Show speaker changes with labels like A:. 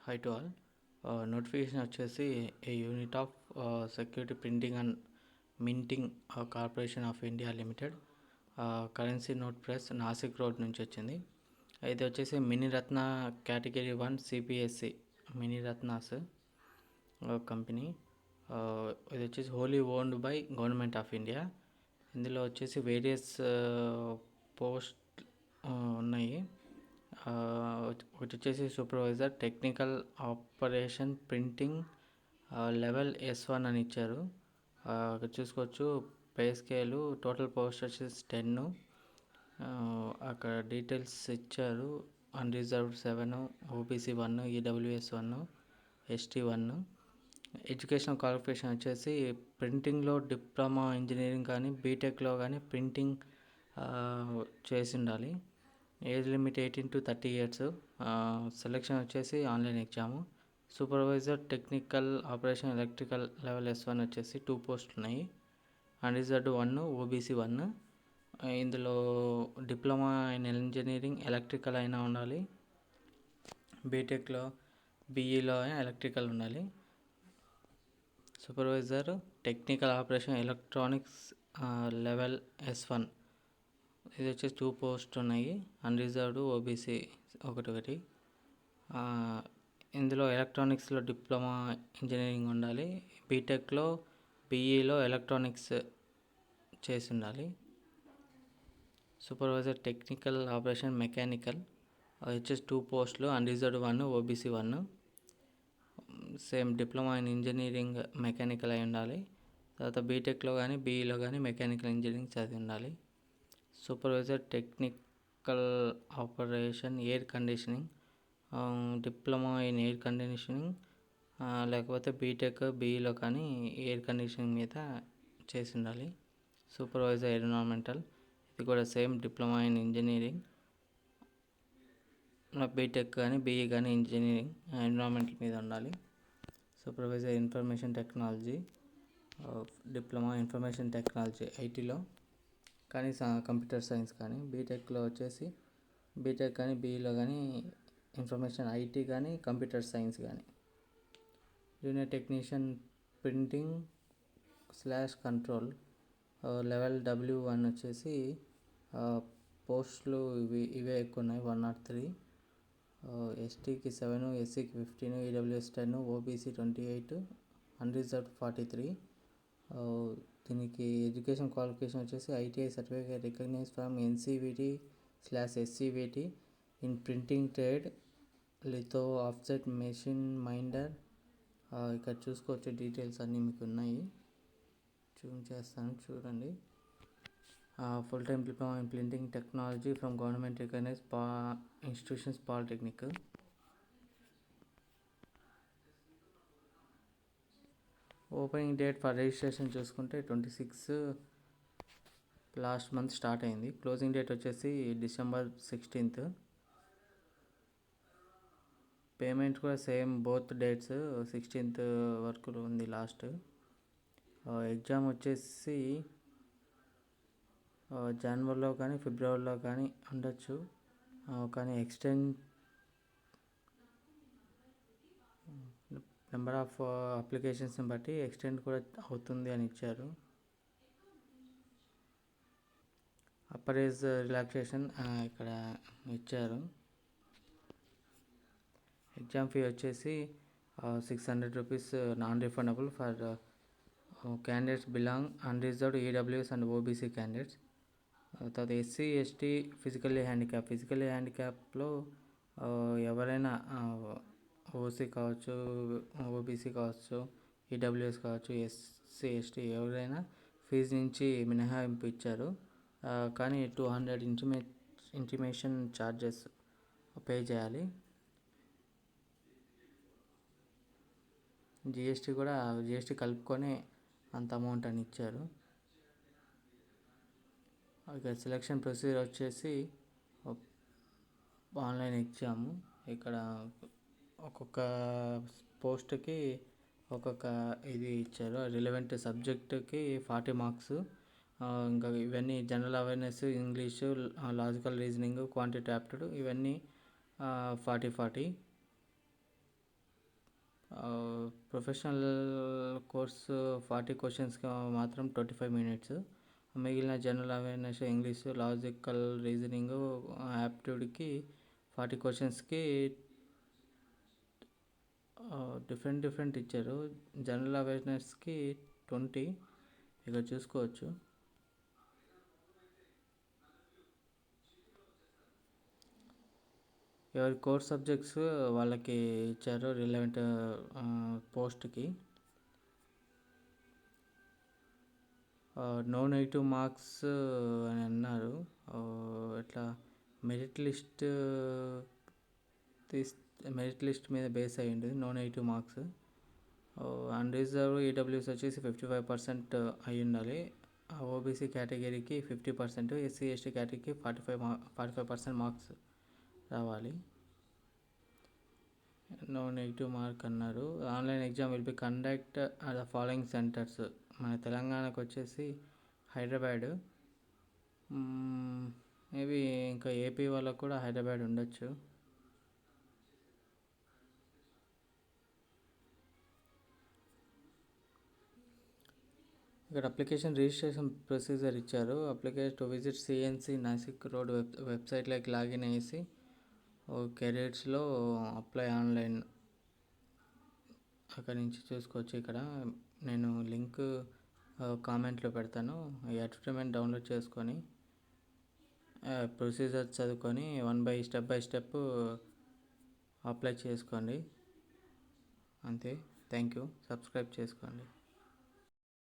A: High to all. Notification వచ్చేసి a unit of security printing and minting corporation of India limited, currency note press, Nashik road నుంచి వచ్చింది. ఇది వచ్చేసి Miniratna category 1 CPSE Miniratnas company. ఇది వచ్చేసి wholly owned by government of India. ఇందులో వచ్చేసి various post ఉన్నాయి. ఒకటి వచ్చేసి supervisor technical operation printing level S1 అని ఇచ్చారు. అక్కడ చూసుకోవచ్చు పే స్కేలు, టోటల్ పోస్ట్ వచ్చేసి 10. అక్కడ డీటెయిల్స్ ఇచ్చారు. Unreserved 7, OBC 1, EWS 1, ST 1. Educational qualification వచ్చేసి ప్రింటింగ్లో డిప్లొమా ఇంజనీరింగ్ కానీ బీటెక్లో కానీ ప్రింటింగ్ చేసి ఉండాలి. Age limit 18 to 30 years. Selection వచ్చేసి online exam. Supervisor technical operation electrical level S1 వచ్చేసి 2 పోస్టులు ఉన్నాయి. Unreserved 1, OBC 1. ఇందులో డిప్లొమా ఇన్ ఇంజనీరింగ్ ఎలక్ట్రికల్ అయినా ఉండాలి, బీటెక్లో బీఈలో అయినా ఎలక్ట్రికల్ ఉండాలి. Supervisor technical operation electronics level S1, ఇది వచ్చేసి 2 పోస్ట్ ఉన్నాయి. అన్రిజర్వ్డ్ ఓబీసీ ఒకటి. ఇందులో ఎలక్ట్రానిక్స్లో డిప్లొమా ఇంజనీరింగ్ ఉండాలి, బీటెక్లో బీఈలో ఎలక్ట్రానిక్స్ చేసి ఉండాలి. సూపర్వైజర్ టెక్నికల్ ఆపరేషన్ మెకానికల్, అది వచ్చేసి 2 పోస్టులు. Unreserved 1, OBC 1. Same diploma in engineering mechanical అయి ఉండాలి. తర్వాత బీటెక్లో కానీ బీఈలో కానీ మెకానికల్ ఇంజనీరింగ్ చదివి ఉండాలి. Supervisor technical operation air conditioning, diploma in air conditioning లేకపోతే బీటెక్ బీఈలో కానీ ఎయిర్ కండిషనింగ్ మీద చేసి ఉండాలి. సూపర్వైజర్ ఎన్విరాన్మెంటల్, ఇది కూడా same diploma in engineering, BTech కానీ బీఈ కానీ ఇంజనీరింగ్ ఎన్విరాన్మెంటల్ మీద ఉండాలి. Supervisor information technology, diploma information technology ఐటీలో కానీ కంప్యూటర్ సైన్స్ కానీ, బీటెక్లో వచ్చేసి బీటెక్ కానీ బీఈలో కానీ ఇన్ఫర్మేషన్ ఐటీ కానీ కంప్యూటర్ సైన్స్ కానీ. Junior technician printing / control level W1 వచ్చేసి పోస్టులు ఇవే ఎక్కువ ఉన్నాయి, 103. ఎస్టీకి 7, ఎస్సీకి 15, ఈడబ్ల్యూఎస్ 10, ఓబీసీ 28, అన్రిజర్వ్డ్ 43. దీనికి ఎడ్యుకేషన్ క్వాలిఫికేషన్ వచ్చేసి ITI certificate recognize from NCVT/SCVT in printing trade, litho offset machine minder. ఇక్కడ చూసుకోవచ్చు డీటెయిల్స్ అన్నీ మీకు ఉన్నాయి, జూమ్ చేస్తాను చూడండి. Full time diploma in printing technology from government recognize institutions polytechnic. Opening date for registration చూసుకుంటే 26 last month start అయింది. Closing date వచ్చేసి December 16th. పేమెంట్ కూడా సేమ్ బోత్ డేట్స్ 16th వరకు ఉంది లాస్ట్. ఎగ్జామ్ వచ్చేసి జనవరిలో కానీ ఫిబ్రవరిలో కానీ ఉండొచ్చు, కానీ నెంబర్ ఆఫ్ అప్లికేషన్స్ని బట్టి ఎక్స్టెండ్ కూడా అవుతుంది అని ఇచ్చారు. అప్పర్ ఏజ్ రిలాక్సేషన్ ఇక్కడ ఇచ్చారు. ఎగ్జామ్ ఫీ వచ్చేసి 600 rupees non refundable for candidates belong unreserved EWS and OBC candidates. తర్వాత ఎస్సీ ఎస్టీ ఫిజికల్లీ హ్యాండిక్యాప్లో ఎవరైనా ఓసీ కావచ్చు, ఓబీసీ కావచ్చు, ఈడబ్ల్యూఎస్ కావచ్చు, ఎస్సీ ఎస్టీ ఎవరైనా ఫీజు నుంచి మినహాయింపు ఇచ్చారు. కానీ 200 ఇంటిమేషన్ ఛార్జెస్ పే చేయాలి. జిఎస్టీ కలుపుకొని అంత అమౌంట్ అని ఇచ్చారు. ఇక సెలక్షన్ ప్రొసీజర్ వచ్చేసి ఆన్లైన్ ఎగ్జాము. ఇక్కడ ఒక్కొక్క పోస్ట్కి ఒక్కొక్క ఇది ఇచ్చారు. రిలవెంట్ సబ్జెక్టుకి 40 మార్క్స్. ఇంకా ఇవన్నీ general awareness, English, logical reasoning, quantity aptitude ఇవన్నీ 40. ప్రొఫెషనల్ కోర్సు 40 క్వశ్చన్స్కి మాత్రం 25 మినిట్స్. మిగిలిన general awareness, English, logical reasoning, యాప్ట్యూడ్కి 40 క్వశ్చన్స్కి డిఫరెంట్ ఇచ్చారు. జనరల్ అవేర్నెస్కి 20 ఇక్కడ చూసుకోవచ్చు. ఎవరి కోర్స్ సబ్జెక్ట్స్ వాళ్ళకి ఇచ్చారు రిలవెంట్ పోస్ట్కి. నో నెగిటివ్ మార్క్స్ అని అన్నారు. ఇట్లా మెరిట్ లిస్ట్ మెరిట్ లిస్ట్ మీద బేస్ అయ్యింది no negative marks. Unreserved EWS వచ్చేసి 55% అయి ఉండాలి. ఓబీసీ కేటగిరీకి 50%, ఎస్సీ ఎస్టీ కేటగిరీకి 45% మార్క్స్ రావాలి. నో నెగిటివ్ మార్క్ అన్నారు. Online exam will be conduct at the following centres. మన తెలంగాణకు వచ్చేసి హైదరాబాద్, మేబీ ఇంకా ఏపీ వాళ్ళకు కూడా హైదరాబాద్ ఉండొచ్చు. ఇక్కడ అప్లికేషన్ రిజిస్ట్రేషన్ ప్రొసీజర్ ఇచ్చారు. Application to visit CNC Nashik road వెబ్సైట్లోకి లాగిన్ అయ్యేసి కెరీర్స్లో అప్లై ఆన్లైన్ అక్కడి నుంచి చూసుకోవచ్చు. ఇక్కడ నేను లింక్ కామెంట్లో పెడతాను. ఈ అడ్వర్టైజ్మెంట్ డౌన్లోడ్ చేసుకొని ప్రొసీజర్ చదువుకొని స్టెప్ బై స్టెప్ అప్లై చేసుకోండి. అంతే. Thank you. సబ్స్క్రైబ్ చేసుకోండి.